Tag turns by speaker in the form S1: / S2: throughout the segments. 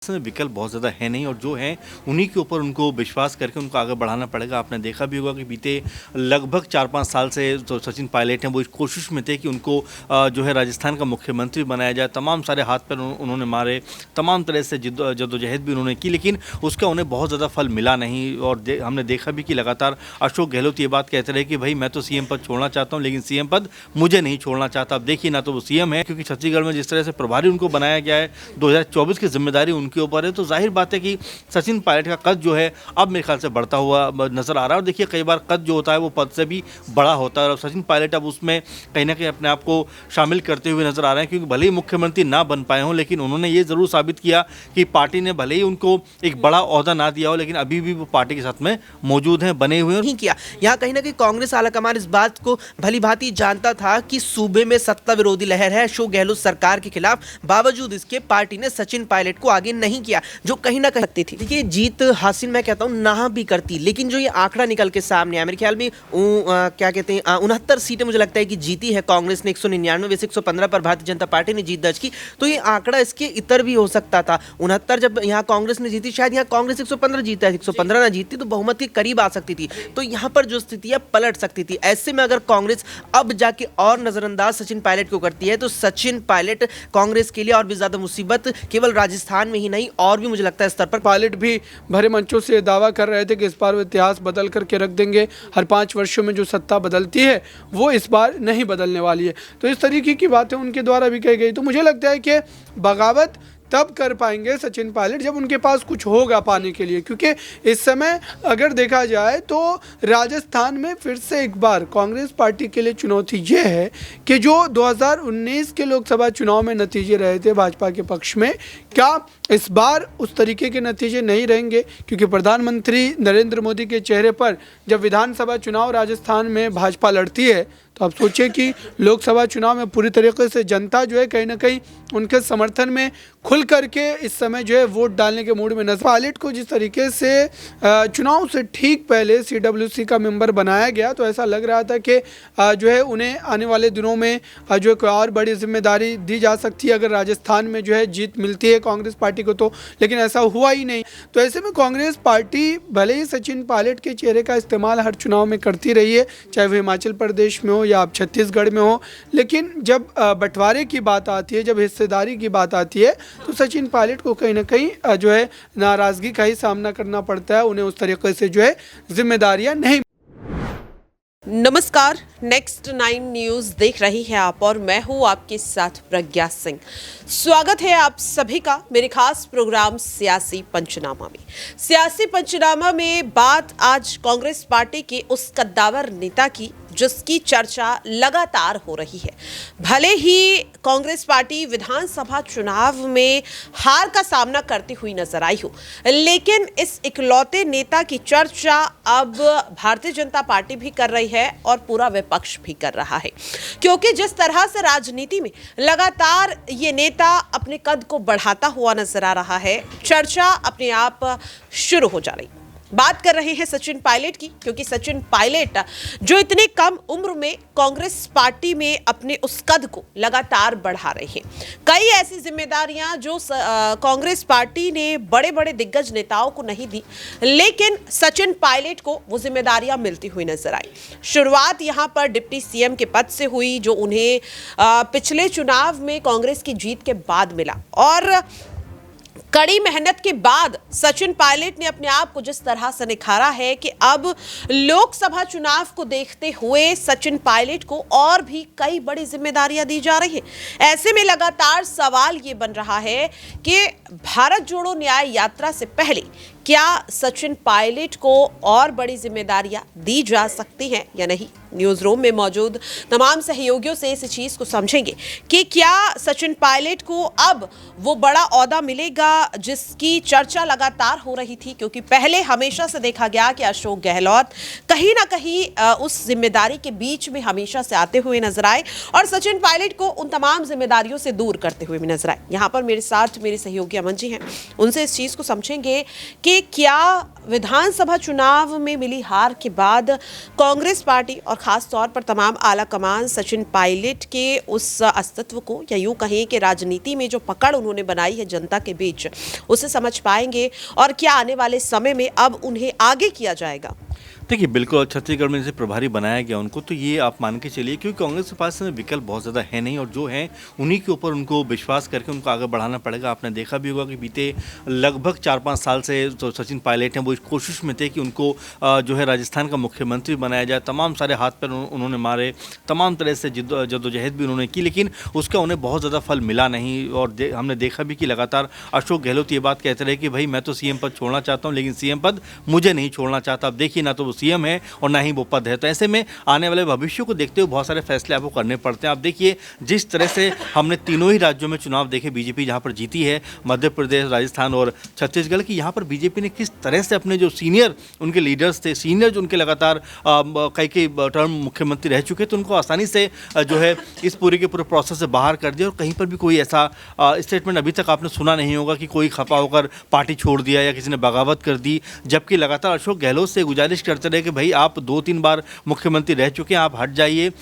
S1: में विकल्प बहुत ज़्यादा है नहीं और जो है उन्हीं के ऊपर उनको विश्वास करके उनको आगे बढ़ाना पड़ेगा। आपने देखा भी होगा कि बीते लगभग 4-5 साल से जो सचिन पायलट हैं वो इस कोशिश में थे कि उनको जो है राजस्थान का मुख्यमंत्री बनाया जाए। तमाम सारे हाथ पैर उन्होंने मारे, तमाम तरह से जद्दोजहद भी उन्होंने की, लेकिन उसका उन्हें बहुत ज़्यादा फल मिला नहीं। और हमने देखा भी कि लगातार अशोक गहलोत ये बात कहते रहे कि भाई मैं तो सीएम पद छोड़ना चाहता हूँ लेकिन सीएम पद मुझे नहीं छोड़ना चाहता। अब देखिए ना तो वो सीएम है, क्योंकि छत्तीसगढ़ में जिस तरह से प्रभारी उनको बनाया गया है, 2024 की जिम्मेदारी उनके ऊपर है, तो जाहिर बात है कि सचिन पायलट का कद जो है अब मेरे ख्याल से बढ़ता हुआ नजर आ रहा है। और देखिए कई बार कद जो होता है वो पद से भी बड़ा होता है और सचिन पायलट अब उसमें कहीं ना कहीं अपने आप को शामिल करते हुए नजर आ रहे हैं, क्योंकि भले ही मुख्यमंत्री ना बन पाए हों लेकिन उन्होंने ये जरूर साबित किया कि पार्टी ने भले ही उनको एक बड़ा ओहदा ना दिया हो लेकिन अभी भी वो पार्टी के साथ में मौजूद हैं, बने हुए
S2: नहीं किया। यहाँ कहीं ना कहीं कांग्रेस आलाकमान इस बात को भली भांति जानता था कि सूबे में सत्ता विरोधी लहर है अशोक गहलोत सरकार के खिलाफ, बावजूद इसके पार्टी ने सचिन पायलट को आगे नहीं किया, जो कहीं ना कहीं सकती थी। देखिए जीत हासिल मैं कहता हूँ ना भी करती, लेकिन जो ये आंकड़ा निकल के सामने आया, मेरे ख्याल में क्या कहते हैं 69 सीटें मुझे लगता है कि जीती है कांग्रेस ने, 199 वैसे 115 पर भारतीय जनता पार्टी ने जीत दर्ज की, तो ये आंकड़ा इसके इतर भी हो सकता था। 69 जब यहाँ कांग्रेस ने जीती, शायद यहाँ कांग्रेस 115 जीता है, 115 ना जीतती तो बहुमत के करीब आ सकती थी, तो यहाँ पर जो स्थिति है पलट सकती थी। ऐसे में अगर कांग्रेस अब जाके और नजरअंदाज सचिन पायलट को करती है तो सचिन पायलट कांग्रेस के लिए और भी ज्यादा मुसीबत केवल राजस्थान में ही नहीं और भी मुझे लगता है स्तर पर।
S3: पायलट भी भरे मंचों से दावा कर रहे थे कि इस बार वो इतिहास बदल करके रख देंगे, हर 5 वर्षों में जो सत्ता बदलती है वो इस बार नहीं बदलने वाली है। तो इस तरीके की बातें उनके द्वारा भी कही गई। तो मुझे लगता है कि बगावत तब कर पाएंगे सचिन पायलट जब उनके पास कुछ होगा पाने के लिए, क्योंकि इस समय अगर देखा जाए तो राजस्थान में फिर से एक बार कांग्रेस पार्टी के लिए चुनौती ये है कि जो 2019 के लोकसभा चुनाव में नतीजे रहे थे भाजपा के पक्ष में, क्या इस बार उस तरीके के नतीजे नहीं रहेंगे, क्योंकि प्रधानमंत्री नरेंद्र मोदी के चेहरे पर जब विधानसभा चुनाव राजस्थान में भाजपा लड़ती है तो आप सोचिए कि लोकसभा चुनाव में पूरी तरीके से जनता जो है कहीं ना कहीं उनके समर्थन में खुल करके इस समय जो है वोट डालने के मूड में नजर। पायलट को जिस तरीके से चुनाव से ठीक पहले CWC का मेंबर बनाया गया तो ऐसा लग रहा था कि जो है उन्हें आने वाले दिनों में जो है कोई और बड़ी जिम्मेदारी दी जा सकती है अगर राजस्थान में जो है जीत मिलती है कांग्रेस पार्टी को, तो लेकिन ऐसा हुआ ही नहीं। तो ऐसे में कांग्रेस पार्टी भले ही सचिन पायलट के चेहरे का इस्तेमाल हर चुनाव में करती रही है, चाहे वो हिमाचल प्रदेश में हो या आप छत्तीसगढ़ में हो, लेकिन जब बंटवारे की बात आती है, जब हिस्सेदारी की बात आती है तो सचिन पायलट को कहीं ना कहीं जो है नाराजगी का ही सामना करना पड़ता है। उन्हें उस तरीके से जो है जिम्मेदारियां नहीं।
S4: नमस्कार, नेक्स्ट 9 न्यूज़ देख रही हैं आप और मैं हूं आपके साथ प्रज्ञा सिंह। स्वागत है आप सभी का मेरे खास प्रोग्राम सियासी पंचनामा में। सियासी पंचनामा में बात आज कांग्रेस पार्टी के उस कद्दावर नेता की जिसकी चर्चा लगातार हो रही है। भले ही कांग्रेस पार्टी विधानसभा चुनाव में हार का सामना करती हुई नजर आई हो, लेकिन इस इकलौते नेता की चर्चा अब भारतीय जनता पार्टी भी कर रही है और पूरा विपक्ष भी कर रहा है, क्योंकि जिस तरह से राजनीति में लगातार ये नेता अपने कद को बढ़ाता हुआ नजर आ रहा है, चर्चा अपने आप शुरू हो जा रही। बात कर रहे हैं सचिन पायलट की, क्योंकि सचिन पायलट जो इतने कम उम्र में कांग्रेस पार्टी में अपने उस कद को लगातार बढ़ा रहे हैं। कई ऐसी जिम्मेदारियां जो कांग्रेस पार्टी ने बड़े बड़े दिग्गज नेताओं को नहीं दी, लेकिन सचिन पायलट को वो जिम्मेदारियां मिलती हुई नजर आई। शुरुआत यहां पर डिप्टी सीएम के पद से हुई, जो उन्हें पिछले चुनाव में कांग्रेस की जीत के बाद मिला, और कड़ी मेहनत के बाद सचिन पायलट ने अपने आप को जिस तरह से निखारा है कि अब लोकसभा चुनाव को देखते हुए सचिन पायलट को और भी कई बड़ी जिम्मेदारियां दी जा रही हैं। ऐसे में लगातार सवाल ये बन रहा है कि भारत जोड़ो न्याय यात्रा से पहले क्या सचिन पायलट को और बड़ी जिम्मेदारियां दी जा सकती हैं या नहीं। न्यूज़ रूम में मौजूद तमाम सहयोगियों से इस चीज़ को समझेंगे कि क्या सचिन पायलट को अब वो बड़ा ओहदा मिलेगा जिसकी चर्चा लगातार हो रही थी, क्योंकि पहले हमेशा से देखा गया कि अशोक गहलोत कहीं ना कहीं उस जिम्मेदारी के बीच में हमेशा से आते हुए नजर आए और सचिन पायलट को उन तमाम जिम्मेदारियों से दूर करते हुए भी नजर आए। यहाँ पर मेरे साथ मेरे सहयोगी अमन जी हैं, उनसे इस चीज़ को समझेंगे कि कि क्या विधानसभा चुनाव में मिली हार के बाद कांग्रेस पार्टी और खास तौर पर तमाम आला कमान सचिन पायलट के उस अस्तित्व को, या यूं कहें कि राजनीति में जो पकड़ उन्होंने बनाई है जनता के बीच, उसे समझ पाएंगे और क्या आने वाले समय में अब उन्हें आगे किया जाएगा?
S1: देखिए बिल्कुल, छत्तीसगढ़ में जैसे प्रभारी बनाया गया उनको, तो ये आप मान के चलिए, क्योंकि कांग्रेस के पास में विकल्प बहुत ज़्यादा है नहीं, और जो है उन्हीं के ऊपर उनको विश्वास करके उनको आगे बढ़ाना पड़ेगा। आपने देखा भी होगा कि बीते लगभग 4-5 साल से जो सचिन पायलट हैं वो इस कोशिश में थे कि उनको जो है राजस्थान का मुख्यमंत्री बनाया जाए। तमाम सारे हाथ पैर उन्होंने मारे, तमाम तरह से जद्दोजहद भी उन्होंने की, लेकिन उसका उन्हें बहुत ज़्यादा फल मिला नहीं। और हमने देखा भी कि लगातार अशोक गहलोत ये बात कहते रहे कि भाई मैं तो सीएम पद छोड़ना चाहता हूँ, लेकिन सीएम पद मुझे नहीं छोड़ना चाहता। अब देखिए, ना तो वो सीएम है और ना ही वो पद है। तो ऐसे में आने वाले भविष्य को देखते हुए बहुत सारे फैसले आपको करने पड़ते हैं। आप देखिए, जिस तरह से हमने तीनों ही राज्यों में चुनाव देखे, बीजेपी जहां पर जीती है, मध्य प्रदेश, राजस्थान और छत्तीसगढ़ की, यहाँ पर बीजेपी ने किस तरह से अपने जो सीनियर उनके लीडर्स थे, सीनियर जो उनके लगातार कई टर्म मुख्यमंत्री रह चुके थे, उनको आसानी से जो है इस पूरे के पूरे प्रोसेस से बाहर कर दिया। और कहीं पर भी कोई ऐसा स्टेटमेंट अभी तक आपने सुना नहीं होगा कि कोई खफा होकर पार्टी छोड़ दिया या किसी ने बगावत कर दी। जबकि लगातार अशोक गहलोत से गुजारिश करते रहे कि भाई आप 2-3 बार मुख्यमंत्री रह चुके हैं, आप हट जाइए,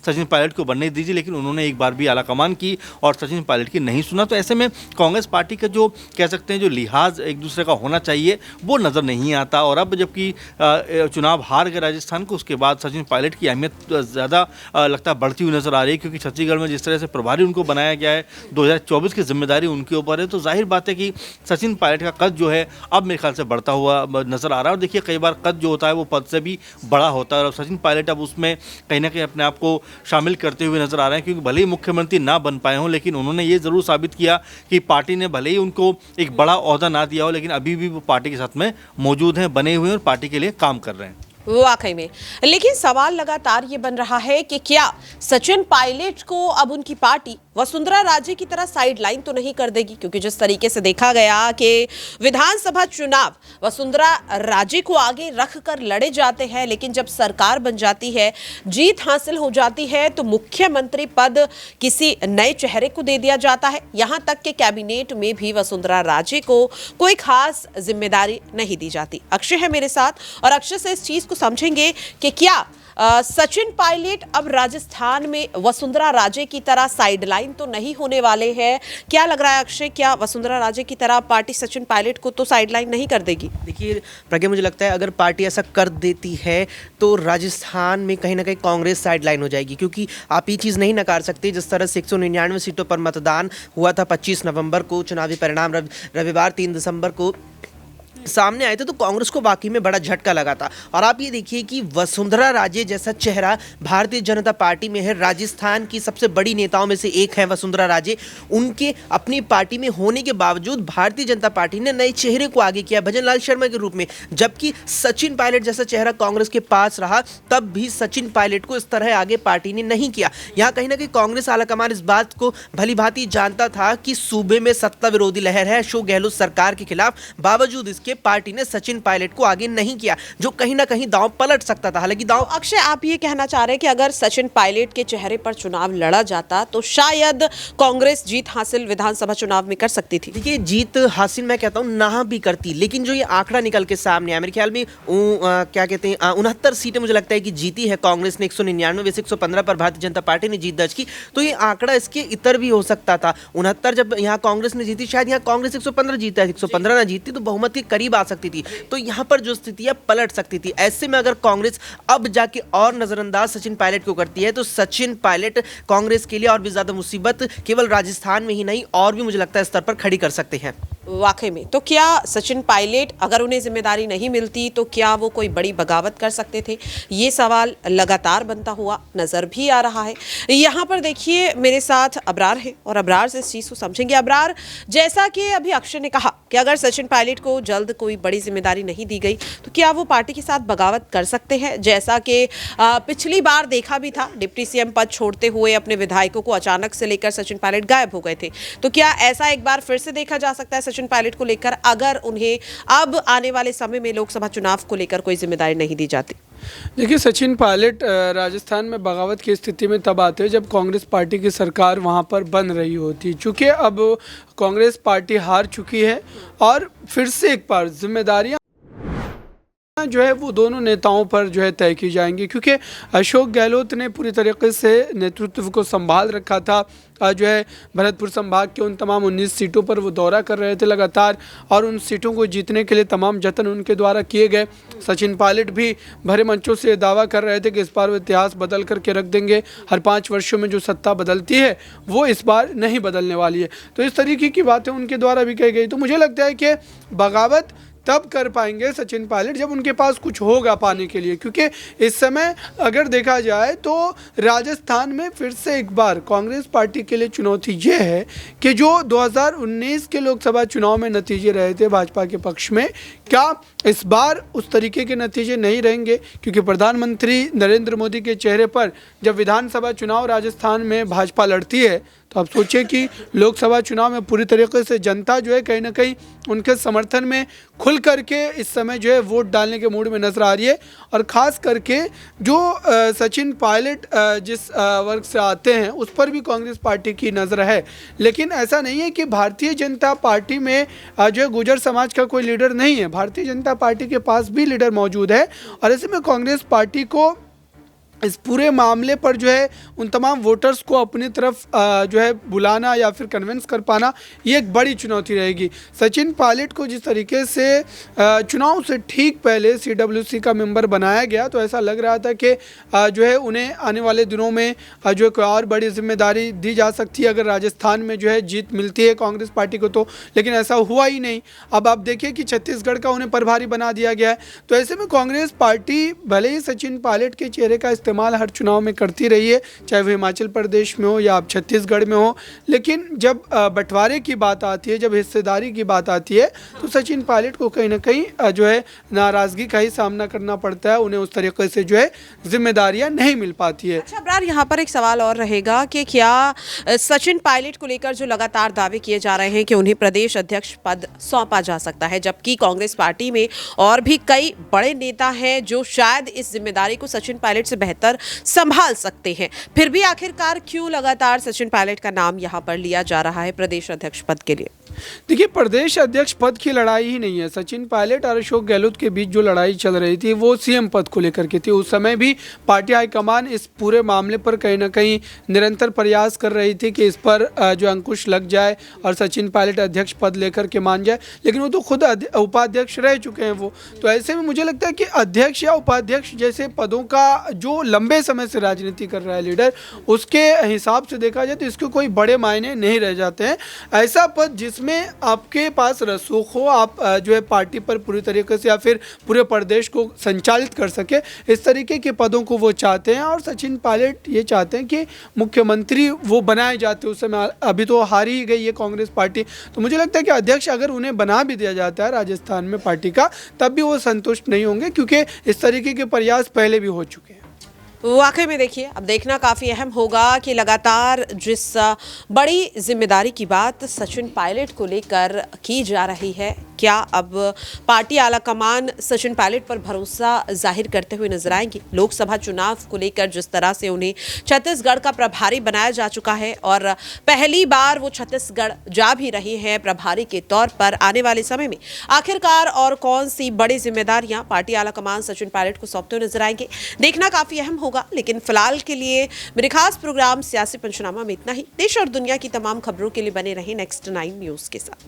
S1: सचिन पायलट को बनने दीजिए। लेकिन उन्होंने एक बार भी आलाकमान की और सचिन पायलट की नहीं सुना। तो ऐसे में कांग्रेस पार्टी का जो कह सकते हैं जो लिहाज एक दूसरे का होना चाहिए वो नज़र नहीं आता। और अब जबकि चुनाव हार गए राजस्थान को, उसके बाद सचिन पायलट की अहमियत ज़्यादा लगता है बढ़ती हुई नज़र आ रही है, क्योंकि छत्तीसगढ़ में जिस तरह से प्रभारी उनको बनाया गया है, 2024 की जिम्मेदारी उनके ऊपर है। तो जाहिर बात है कि सचिन पायलट का कद जो है अब मेरे ख्याल से बढ़ता हुआ नज़र आ रहा है। और देखिए, कई बार कद जो होता है वो पद से भी बड़ा होता है, और सचिन पायलट अब उसमें कहीं ना कहीं अपने आप को शामिल करते हुए नजर आ रहे हैं। क्योंकि भले ही मुख्यमंत्री ना बन पाए हों, लेकिन उन्होंने ये जरूर साबित किया कि पार्टी ने भले ही उनको एक बड़ा ओहदा ना दिया हो, लेकिन अभी भी वो पार्टी के साथ में मौजूद हैं, बने हुए हैं और पार्टी के लिए काम कर रहे हैं।
S4: वाकई में। लेकिन सवाल लगातार ये बन रहा है कि क्या सचिन पायलट को अब उनकी पार्टी वसुंधरा राजे की तरह साइडलाइन तो नहीं कर देगी? क्योंकि जिस तरीके से देखा गया कि विधानसभा चुनाव वसुंधरा राजे को आगे रखकर लड़े जाते हैं, लेकिन जब सरकार बन जाती है, जीत हासिल हो जाती है, तो मुख्यमंत्री पद किसी नए चेहरे को दे दिया जाता है। यहां तक कि कैबिनेट में भी वसुंधरा राजे को कोई खास जिम्मेदारी नहीं दी जाती। अक्षय है मेरे साथ और अक्षय से इस चीज को समझेंगे कि क्या सचिन पायलट अब राजस्थान में वसुंधरा राजे की तरह साइडलाइन तो नहीं होने वाले हैं। क्या लग रहा है अक्षय, क्या वसुंधरा राजे की तरह पार्टी सचिन पायलट को तो साइडलाइन नहीं कर देगी?
S2: देखिए प्रज्ञा, मुझे लगता है अगर पार्टी ऐसा कर देती है तो राजस्थान में कहीं ना कहीं कांग्रेस साइडलाइन हो जाएगी। क्योंकि आप ये चीज़ नहीं नकार सकते, जिस तरह से 199 सीटों पर मतदान हुआ था 25 नवंबर को, चुनावी परिणाम रविवार 3 दिसंबर को सामने आए थे, तो कांग्रेस को वाकई में बड़ा झटका लगा था। और आप ये देखिए कि वसुंधरा राजे जैसा चेहरा भारतीय जनता पार्टी में है, राजस्थान की सबसे बड़ी नेताओं में से एक है वसुंधरा राजे। उनके अपनी पार्टी में होने के बावजूद भारतीय जनता पार्टी ने नए चेहरे को आगे किया भजन लाल शर्मा के रूप में। जबकि सचिन पायलट जैसा चेहरा कांग्रेस के पास रहा, तब भी सचिन पायलट को इस तरह आगे पार्टी ने नहीं किया। यहाँ कहीं ना कहीं कांग्रेस आलाकमान इस बात को भली भांति जानता था कि सूबे में सत्ता विरोधी लहर है अशोक गहलोत सरकार के खिलाफ। बावजूद इसके पार्टी ने सचिन पायलट को आगे नहीं किया, जो कहीं ना कहीं दांव पलट सकता था। हालांकि दांव
S4: अक्षय, आप ये कहना चाह रहे हैं कि अगर सचिन पायलट के चेहरे पर चुनाव लड़ा जाता तो शायद कांग्रेस जीत हासिल विधानसभा चुनाव में कर सकती थी?
S2: देखिए, जीत हासिल मैं कहता हूँ ना भी करती, लेकिन जो ये आंकड़ा निकल के सामने आया, मेरे ख्याल में क्या कहते हैं 69 सीटें मुझे लगता है कि जीती है कांग्रेस ने, 199 में से 115 पर भारतीय जनता पार्टी ने जीत दर्ज की। तो ये आंकड़ा इसके इतर भी हो सकता था। 69 जब यहाँ कांग्रेस ने जीती, शायद यहाँ कांग्रेस 115 जीता है, 115 ना जीतती तो बहुमत के करीब आ सकती थी। तो यहाँ पर जो स्थिति है पलट सकती थी। ऐसे में अगर कांग्रेस अब जाके और नजरअंदाज सचिन पायलट को करती है, तो सचिन पायलट कांग्रेस के लिए और भी ज्यादा मुसीबत केवल राजस्थान में ही नहीं और भी मुझे लगता है स्तर पर खड़ी कर सकते हैं।
S4: वाकई में। तो क्या सचिन पायलट, अगर उन्हें जिम्मेदारी नहीं मिलती तो क्या वो कोई बड़ी बगावत कर सकते थे? ये सवाल लगातार बनता हुआ नजर भी आ रहा है। यहाँ पर देखिए मेरे साथ अबरार है और अबरार से इस चीज़ को समझेंगे। अबरार, जैसा कि अभी अक्षय ने कहा कि अगर सचिन पायलट को जल्द कोई बड़ी जिम्मेदारी नहीं दी गई तो क्या वो पार्टी के साथ बगावत कर सकते हैं? जैसा कि पिछली बार देखा भी था, डिप्टी सीएम पद छोड़ते हुए अपने विधायकों को अचानक से लेकर सचिन पायलट गायब हो गए थे। तो क्या ऐसा एक बार फिर से देखा जा सकता है सचिन पायलट को लेकर, अगर उन्हें अब आने वाले समय में लोकसभा चुनाव को लेकर कोई जिम्मेदारी नहीं दी जाती?
S3: देखिए, सचिन पायलट राजस्थान में बगावत की स्थिति में तब आते हैं जब कांग्रेस पार्टी की सरकार वहां पर बन रही होती। चूँकि अब कांग्रेस पार्टी हार चुकी है और फिर से एक बार जिम्मेदारियां जो है वो दोनों नेताओं पर जो है तय की जाएंगी, क्योंकि अशोक गहलोत ने पूरी तरीके से नेतृत्व को संभाल रखा था। जो है भरतपुर संभाग के उन तमाम 19 सीटों पर वो दौरा कर रहे थे लगातार, और उन सीटों को जीतने के लिए तमाम जतन उनके द्वारा किए गए। सचिन पायलट भी भरे मंचों से दावा कर रहे थे कि इस बार वो इतिहास बदल करके रख देंगे। हर 5 वर्षों में जो सत्ता बदलती है वो इस बार नहीं बदलने वाली है। तो इस तरीके की बातें उनके द्वारा भी कही गई। तो मुझे लगता है कि बगावत तब कर पाएंगे सचिन पायलट जब उनके पास कुछ होगा पाने के लिए, क्योंकि इस समय अगर देखा जाए तो राजस्थान में फिर से एक बार कांग्रेस पार्टी के लिए चुनौती ये है कि जो 2019 के लोकसभा चुनाव में नतीजे रहे थे भाजपा के पक्ष में, क्या इस बार उस तरीके के नतीजे नहीं रहेंगे? क्योंकि प्रधानमंत्री नरेंद्र मोदी के चेहरे पर जब विधानसभा चुनाव राजस्थान में भाजपा लड़ती है, तो आप सोचिए कि लोकसभा चुनाव में पूरी तरीके से जनता जो है कहीं ना कहीं उनके समर्थन में खुल करके इस समय जो है वोट डालने के मूड में नजर आ रही है। और ख़ास करके जो सचिन पायलट जिस वर्ग से आते हैं उस पर भी कांग्रेस पार्टी की नज़र है। लेकिन ऐसा नहीं है कि भारतीय जनता पार्टी में जो है गुर्जर समाज का कोई लीडर नहीं है। भारतीय जनता पार्टी के पास भी लीडर मौजूद है, और ऐसे में कांग्रेस पार्टी को इस पूरे मामले पर जो है उन तमाम वोटर्स को अपनी तरफ जो है बुलाना या फिर कन्विंस कर पाना, ये एक बड़ी चुनौती रहेगी। सचिन पायलट को जिस तरीके से चुनाव से ठीक पहले CWC का मेंबर बनाया गया, तो ऐसा लग रहा था कि जो है उन्हें आने वाले दिनों में जो है कोई और बड़ी जिम्मेदारी दी जा सकती है अगर राजस्थान में जो है जीत मिलती है कांग्रेस पार्टी को तो। लेकिन ऐसा हुआ ही नहीं। अब आप देखिए कि छत्तीसगढ़ का उन्हें प्रभारी बना दिया गया है। तो ऐसे में कांग्रेस पार्टी भले ही सचिन पायलट के चेहरे का इस्तेमाल हर चुनाव में करती रही है, चाहे वो हिमाचल प्रदेश में हो या आप छत्तीसगढ़ में हो, लेकिन जब बंटवारे की बात आती है, जब हिस्सेदारी की बात आती है, तो सचिन पायलट को कहीं ना कहीं जो है नाराजगी का ही सामना करना पड़ता है। उन्हें उस तरीके से जो है जिम्मेदारियां नहीं मिल पाती है।
S4: अच्छा अब्रार, यहाँ पर एक सवाल और रहेगा कि क्या सचिन पायलट को लेकर जो लगातार दावे किए जा रहे हैं कि उन्हें प्रदेश अध्यक्ष पद सौंपा जा सकता है, जबकि कांग्रेस पार्टी में और भी कई बड़े नेता हैं जो शायद इस जिम्मेदारी को सचिन पायलट से बेहतर संभाल सकते हैं, फिर भी आखिरकार क्यों लगातार सचिन पायलट का नाम यहां पर लिया जा रहा है प्रदेश अध्यक्ष पद के लिए?
S3: देखिए, प्रदेश अध्यक्ष पद की लड़ाई ही नहीं है। सचिन पायलट और अशोक गहलोत के बीच जो लड़ाई चल रही थी वो CM पद को लेकर के थी। उस समय भी पार्टी हाईकमान इस पूरे मामले पर कहीं ना कहीं निरंतर प्रयास कर रही थी कि इस पर जो अंकुश लग जाए और सचिन पायलट अध्यक्ष पद लेकर के मान जाए, लेकिन वो तो खुद उपाध्यक्ष रह चुके हैं वो। तो ऐसे में मुझे लगता है कि अध्यक्ष या उपाध्यक्ष जैसे पदों का जो लंबे समय से राजनीति कर रहा है लीडर, उसके हिसाब से देखा जाए तो इसके कोई बड़े मायने नहीं रह जाते हैं। ऐसा पद जिसमें आपके पास रसूख हो, आप जो है पार्टी पर पूरी तरीके से या फिर पूरे प्रदेश को संचालित कर सके, इस तरीके के पदों को वो चाहते हैं। और सचिन पायलट ये चाहते हैं कि मुख्यमंत्री वो बनाए जाते उस समय। अभी तो हार ही गई है कांग्रेस पार्टी, तो मुझे लगता है कि अध्यक्ष अगर उन्हें बना भी दिया जाता है राजस्थान में पार्टी का, तब भी वो संतुष्ट नहीं होंगे, क्योंकि इस तरीके के प्रयास पहले भी हो चुके हैं।
S4: वाकई में देखिए, अब देखना काफ़ी अहम होगा कि लगातार जिस बड़ी जिम्मेदारी की बात सचिन पायलट को लेकर की जा रही है, क्या अब पार्टी आलाकमान सचिन पायलट पर भरोसा जाहिर करते हुए नजर आएंगे? लोकसभा चुनाव को लेकर जिस तरह से उन्हें छत्तीसगढ़ का प्रभारी बनाया जा चुका है और पहली बार वो छत्तीसगढ़ जा भी रही है प्रभारी के तौर पर, आने वाले समय में आखिरकार और कौन सी बड़ी जिम्मेदारियां पार्टी आलाकमान सचिन पायलट को सौंपते हुए नजर आएंगे, देखना काफ़ी अहम होगा। लेकिन फिलहाल के लिए मेरे खास प्रोग्राम सियासी पंचनामा में इतना ही। देश और दुनिया की तमाम खबरों के लिए बने रहे नेक्स्ट 9 न्यूज़ के साथ।